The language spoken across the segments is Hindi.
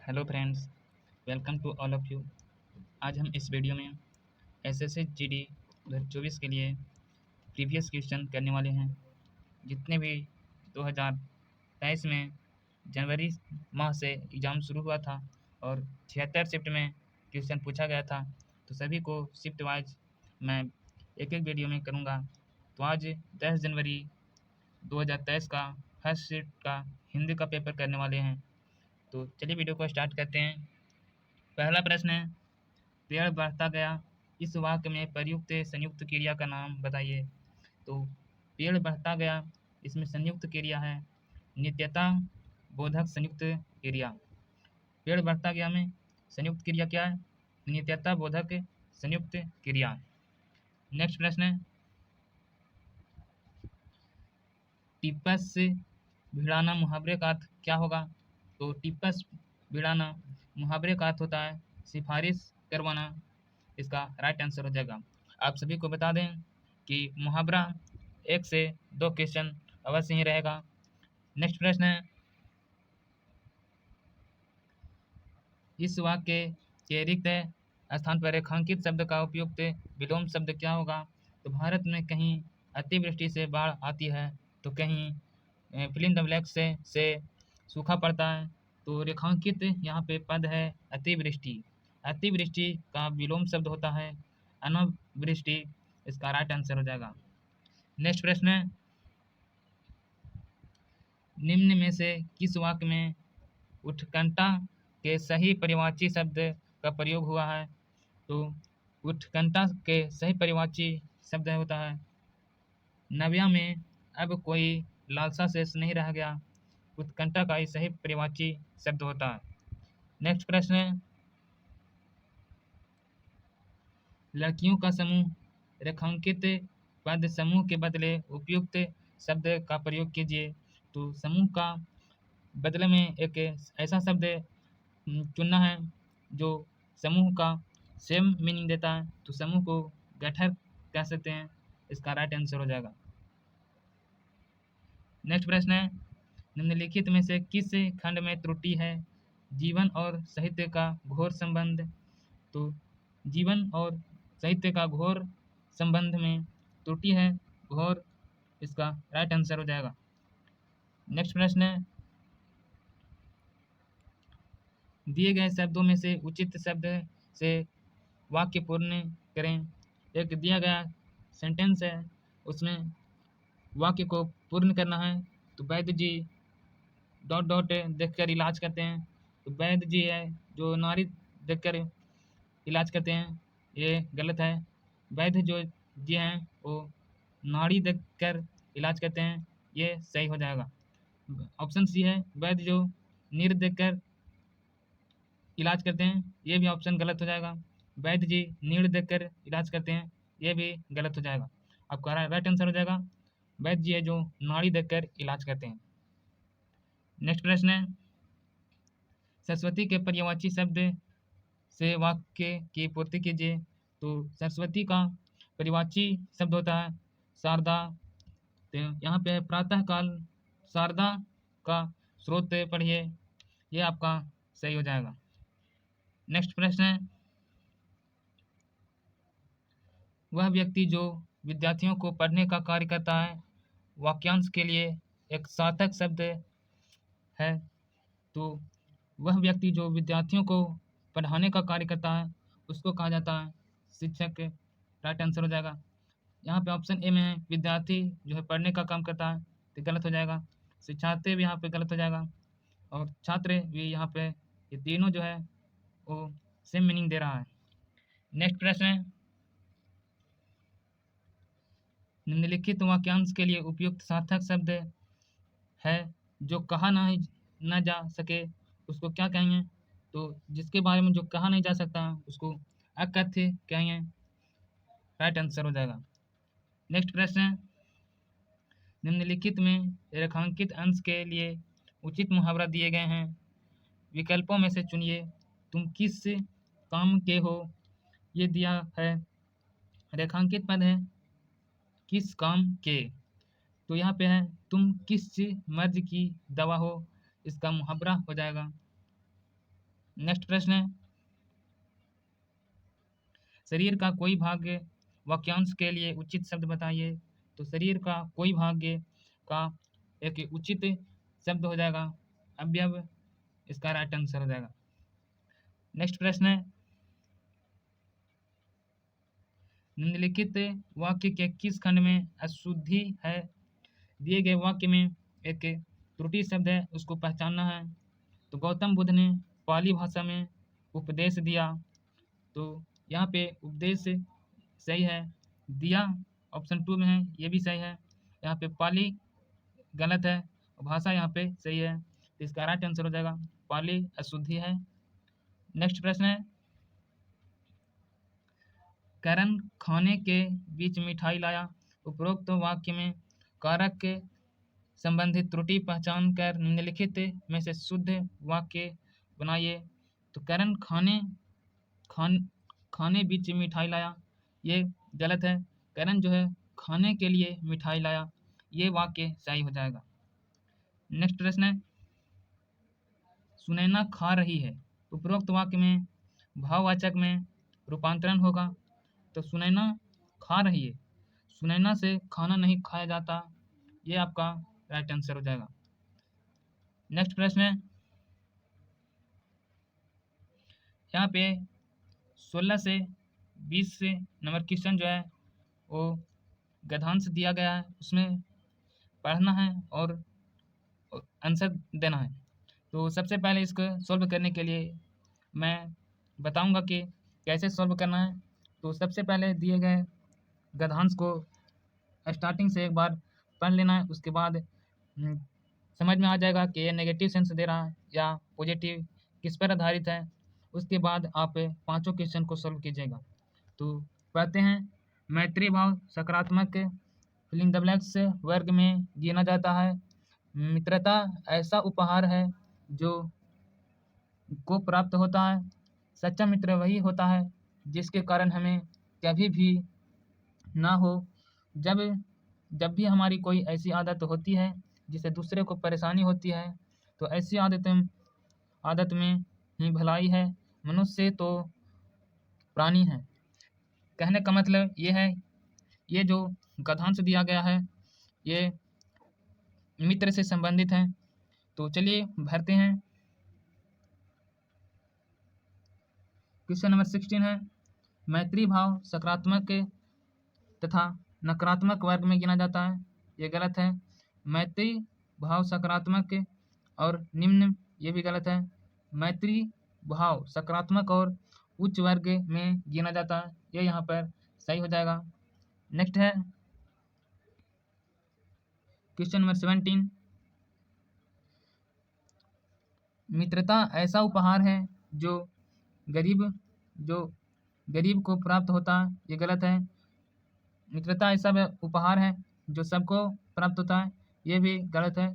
Hello friends, welcome to all of you. आज हम इस वीडियो में एसएससी जीडी 2024 के लिए प्रीवियस क्वेश्चन करने वाले हैं। जितने भी 2023 में जनवरी माह से एग्ज़ाम शुरू हुआ था और 76 शिफ्ट में क्वेश्चन पूछा गया था, तो सभी को शिफ्ट वाइज मैं एक एक वीडियो में करूँगा। तो आज 10 जनवरी 2023 का फर्स्ट शिफ्ट का हिंदी का पेपर करने वाले हैं। तो चलिए वीडियो को स्टार्ट करते हैं। पहला प्रश्न है, पेड़ बढ़ता गया, इस वाक्य में प्रयुक्त संयुक्त क्रिया का नाम बताइए। तो पेड़ बढ़ता गया, इसमें संयुक्त क्रिया है नित्यता बोधक संयुक्त क्रिया। पेड़ बढ़ता गया में संयुक्त क्रिया क्या है? नित्यता बोधक संयुक्त क्रिया। नेक्स्ट प्रश्न है, टिप्पस भिड़ाना मुहावरे का अर्थ क्या होगा? तो टिप्पस भिड़ाना मुहावरे का अर्थ होता है सिफारिश करवाना। इसका राइट आंसर हो जाएगा। आप सभी को बता दें कि मुहावरा 1 से 2 क्वेश्चन अवश्य ही रहेगा। नेक्स्ट प्रश्न है, इस वाक्य के रिक्त स्थान पर रेखांकित शब्द का उपयुक्त विलोम शब्द क्या होगा? तो भारत में कहीं अतिवृष्टि से बाढ़ आती है, तो कहीं फिल इन द ब्लैंक से सूखा पड़ता है। तो रेखांकित यहाँ पे पद है अतिवृष्टि। अतिवृष्टि का विलोम शब्द होता है अनावृष्टि। इसका राइट आंसर हो जाएगा। नेक्स्ट प्रश्न है, निम्न में से किस वाक्य में उत्कंठा के सही परिवाची शब्द का प्रयोग हुआ है? तो उत्कंठा के सही परिवाची शब्द होता है नव्या में अब कोई लालसा शेष नहीं रह गया। उत्कंठा का ही सही परिवाची शब्द होता है। नेक्स्ट प्रश्न है, लड़कियों का समूह रेखांकित पद समूह के बदले उपयुक्त शब्द का प्रयोग कीजिए। तो समूह का बदले में एक ऐसा शब्द चुनना है जो समूह का सेम मीनिंग देता है। तो समूह को गठर कह सकते हैं। इसका राइट आंसर हो जाएगा। नेक्स्ट प्रश्न है, निम्नलिखित में से किस खंड में त्रुटि है? जीवन और साहित्य का घोर संबंध। तो जीवन और साहित्य का घोर संबंध में त्रुटि है घोर। इसका राइट आंसर हो जाएगा। नेक्स्ट प्रश्न है, दिए गए शब्दों में से उचित शब्द से वाक्य पूर्ण करें। एक दिया गया सेंटेंस है, उसमें वाक्य को पूर्ण करना है। तो वैद्य जी डॉट डॉट देखकर इलाज करते हैं। तो वैद्य जी है जो नारी देखकर इलाज करते हैं, ये गलत है। वैद्य जो जी हैं वो नाड़ी देखकर इलाज करते हैं, ये सही हो जाएगा। ऑप्शन सी है, वैद्य जो नीर देखकर इलाज करते हैं, ये भी ऑप्शन गलत हो जाएगा। वैद्य जी नीड़ देखकर इलाज करते हैं, ये भी गलत हो जाएगा। आपका राइट आंसर हो जाएगा वैद्य जी है जो नाड़ी देखकर इलाज करते हैं। नेक्स्ट प्रश्न है, सरस्वती के पर्यायवाची शब्द से वाक्य की पूर्ति कीजिए। तो सरस्वती का पर्यायवाची शब्द होता है शारदा। तो यहाँ पे प्रातः काल शारदा का स्रोत पढ़िए, ये आपका सही हो जाएगा। नेक्स्ट प्रश्न है, वह व्यक्ति जो विद्यार्थियों को पढ़ने का कार्य करता है, वाक्यांश के लिए एक सार्थक शब्द है। तो वह व्यक्ति जो विद्यार्थियों को पढ़ाने का कार्य करता है, उसको कहा जाता है शिक्षक। राइट आंसर हो जाएगा। यहाँ पे ऑप्शन ए में है विद्यार्थी जो है पढ़ने का काम करता है, तो गलत हो जाएगा। शिक्षार्थी भी यहाँ पे गलत हो जाएगा, और छात्र भी यहाँ पे, ये तीनों जो है वो सेम मीनिंग दे रहा है। नेक्स्ट प्रश्न है, निम्नलिखित वाक्यांश के लिए उपयुक्त सार्थक शब्द है जो कहा ना जा सके, उसको क्या कहेंगे? तो जिसके बारे में जो कहा नहीं जा सकता उसको अकथ्य कहेंगे। राइट आंसर हो जाएगा। नेक्स्ट प्रश्न है, निम्नलिखित में रेखांकित अंश के लिए उचित मुहावरा दिए गए हैं, विकल्पों में से चुनिए। तुम किस काम के हो, ये दिया है। रेखांकित पद है किस काम के, तो यहाँ पे है तुम किस मर्ज की दवा हो। इसका मुहावरा हो जाएगा नेक्स्ट प्रश्न है, शरीर का कोई भाग वाक्यांश के लिए उचित शब्द बताइए। तो शरीर का कोई भाग का एक उचित शब्द हो जाएगा अवयव, इसका राइट आंसर हो जाएगा। नेक्स्ट प्रश्न है, निम्नलिखित वाक्य के किस खंड में अशुद्धि है। दिए गए वाक्य में एक त्रुटि शब्द है, उसको पहचानना है। तो गौतम बुद्ध ने पाली भाषा में उपदेश दिया, तो यहाँ पे उपदेश सही है, दिया ऑप्शन 2 में है, ये भी सही है। यहाँ पे पाली गलत है, भाषा यहाँ पे सही है, तो इसका राइट आंसर हो जाएगा पाली अशुद्धि है। नेक्स्ट प्रश्न है, करण खाने के बीच मिठाई लाया। उपरोक्त वाक्य में कारक के संबंधित त्रुटि पहचान कर निम्नलिखित में से शुद्ध वाक्य बनाइए। तो करण खाने बीच मिठाई लाया, ये गलत है। करण जो है खाने के लिए मिठाई लाया, ये वाक्य सही हो जाएगा। नेक्स्ट प्रश्न है, सुनैना खा रही है। उपरोक्त वाक्य में भाववाचक में रूपांतरण होगा। तो सुनैना खा रही है, सुनैना से खाना नहीं खाया जाता, ये आपका राइट आंसर हो जाएगा। नेक्स्ट प्रश्न है, यहाँ पे 16 से 20 से नंबर क्वेश्चन जो है वो गद्यांश दिया गया है, उसमें पढ़ना है और आंसर देना है। तो सबसे पहले इसको सॉल्व करने के लिए मैं बताऊंगा कि कैसे सॉल्व करना है। तो सबसे पहले दिए गए गद्यांश को स्टार्टिंग से एक बार पढ़ लेना है, उसके बाद समझ में आ जाएगा कि ये नेगेटिव सेंस दे रहा है या पॉजिटिव, किस पर आधारित है। उसके बाद आप पांचों क्वेश्चन को सॉल्व कीजिएगा। तो पढ़ते हैं, मैत्री भाव सकारात्मक फिलिंग द ब्लैंक्स वर्ग में गिना जाता है। मित्रता ऐसा उपहार है जो को प्राप्त होता है। सच्चा मित्र वही होता है जिसके कारण हमें कभी भी ना हो। जब भी हमारी कोई ऐसी आदत होती है जिससे दूसरे को परेशानी होती है, तो ऐसी आदत में ही भलाई है। मनुष्य तो प्राणी है। कहने का मतलब ये है, ये जो गद्यांश दिया गया है ये मित्र से संबंधित है। तो चलिए भरते हैं। क्वेश्चन नंबर 16 है, मैत्री भाव सकारात्मक तथा नकारात्मक वर्ग में गिना जाता है, ये गलत है। मैत्री भाव सकारात्मक और निम्न, ये भी गलत है। मैत्री भाव सकारात्मक और उच्च वर्ग में गिना जाता है, ये यहाँ पर सही हो जाएगा। नेक्स्ट है क्वेश्चन नंबर 17, मित्रता ऐसा उपहार है जो गरीब को प्राप्त होता है, ये गलत है। मित्रता ऐसा उपहार है जो सबको प्राप्त होता है, ये भी गलत है।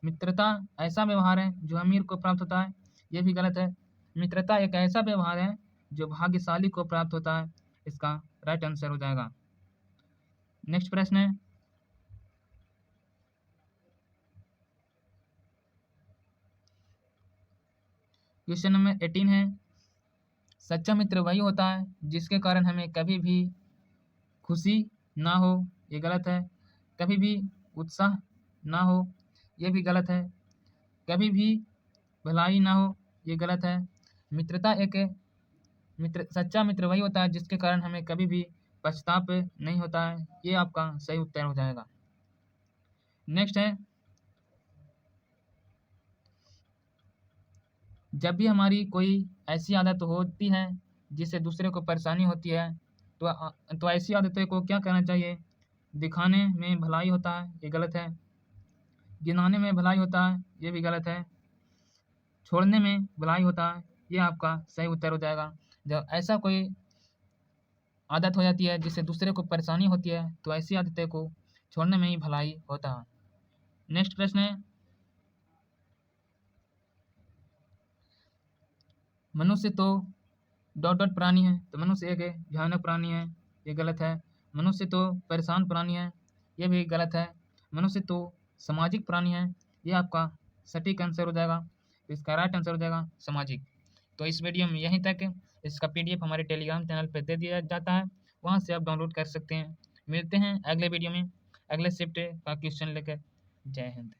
मित्रता ऐसा व्यवहार है जो अमीर को प्राप्त होता है, ये भी गलत है। मित्रता एक ऐसा व्यवहार है जो भाग्यशाली को प्राप्त होता है, इसका राइट आंसर हो जाएगा। नेक्स्ट प्रश्न है, क्वेश्चन नंबर 18 है, सच्चा मित्र वही होता है जिसके कारण हमें कभी भी खुशी ना हो, ये गलत है। कभी भी उत्साह ना हो, ये भी गलत है। कभी भी भलाई ना हो, ये गलत है। सच्चा मित्र वही होता है जिसके कारण हमें कभी भी पश्चाताप नहीं होता है, ये आपका सही उत्तर हो जाएगा। नेक्स्ट है, जब भी हमारी कोई ऐसी आदत होती है जिससे दूसरे को परेशानी होती है, तो ऐसी आदतों को क्या करना चाहिए। दिखाने में भलाई होता है, ये गलत है। गिनाने में भलाई होता है, ये भी गलत है। छोड़ने में भलाई होता है, ये आपका सही उत्तर हो जाएगा। जब ऐसा कोई आदत हो जाती है जिससे दूसरे को परेशानी होती है, तो ऐसी आदतें को छोड़ने में ही भलाई होता है। नेक्स्ट प्रश्न है, मनुष्य तो प्राणी है, तो मनुष्य एक भयानक प्राणी है, ये गलत है। मनुष्य तो परेशान प्राणी है, ये भी गलत है। मनुष्य तो सामाजिक प्राणी है, ये आपका सटीक आंसर हो जाएगा। इसका राइट आंसर हो जाएगा सामाजिक। तो इस वीडियो में यहीं तक। इसका PDF हमारे टेलीग्राम चैनल पर दे दिया जाता है, वहाँ से आप डाउनलोड कर सकते हैं। मिलते हैं अगले वीडियो में अगले शिफ्ट का क्वेश्चन लेकर। जय हिंद।